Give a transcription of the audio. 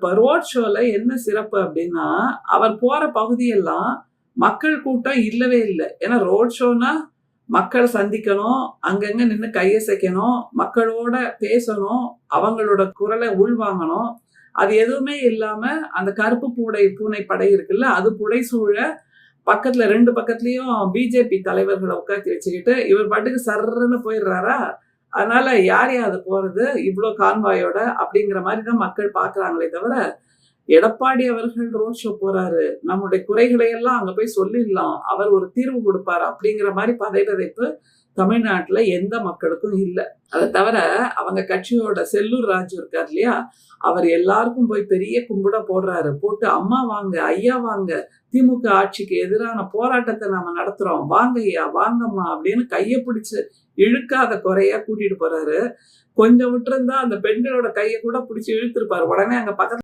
இப்ப ரோட் ஷோல என்ன சிறப்பு அப்படின்னா, அவர் போற பகுதியெல்லாம் மக்கள் கூட்டம் இல்லவே இல்ல. ஏன்னா ரோட் ஷோன்னா மக்கள் சந்திக்கணும், அங்கங்க நின்னு கையசைக்கணும், மக்களோட பேசணும், அவங்களோட குரல உள்வாங்கணும். அது எதுவுமே இல்லாம அந்த கருப்பு பூனை படை இருக்குல்ல, அது புடைசூழ பக்கத்துல 2 பக்கத்துலயும் பிஜேபி தலைவர்கள உட்காத்தி வச்சுக்கிட்டு, இவர் பாட்டுக்கு சர்ருன்னு போயிடுறாரா, அதனால யார்யா அது போறது? இவ்ளோ கான்வாயோட அப்படிங்கிற மாரி தான் மக்கள் பார்க்குறாங்களே தவிர, எடப்பாடி அவர்கள் ரோட் ஷோ போறாரு. நம்முடைய குறைகளை எல்லாம் அங்க போய் சொல்லிடலாம். அவர் ஒரு தீர்வு குடுப்பாரு அப்படிங்கிற மாரி பதைபதைப்பு தமிழ்நாட்டுல எந்த மக்களுக்கும் இல்ல. அத தவிர அவங்க கட்சியோட செல்லூர் ராஜு இருக்காரு இல்லையா? அவர் எல்லாருக்கும் போய் பெரிய கும்பிட போடுறாரு. போட்டு அம்மா வாங்க, ஐயா வாங்க, திமுக ஆட்சிக்கு எதிரான போராட்டத்த நாம நடத்துறோம். வாங்க ஐயா, வாங்கம்மா அப்படின்னு கைய பிடிச்சு இழுக்காத குறையா கூட்டிட்டு போறாரு. கொஞ்சம் விட்டிருந்தா அந்த பெண்களோட கைய கூட பிடிச்சு இழுத்திருப்பாரு. உடனே அங்க பக்கத்துல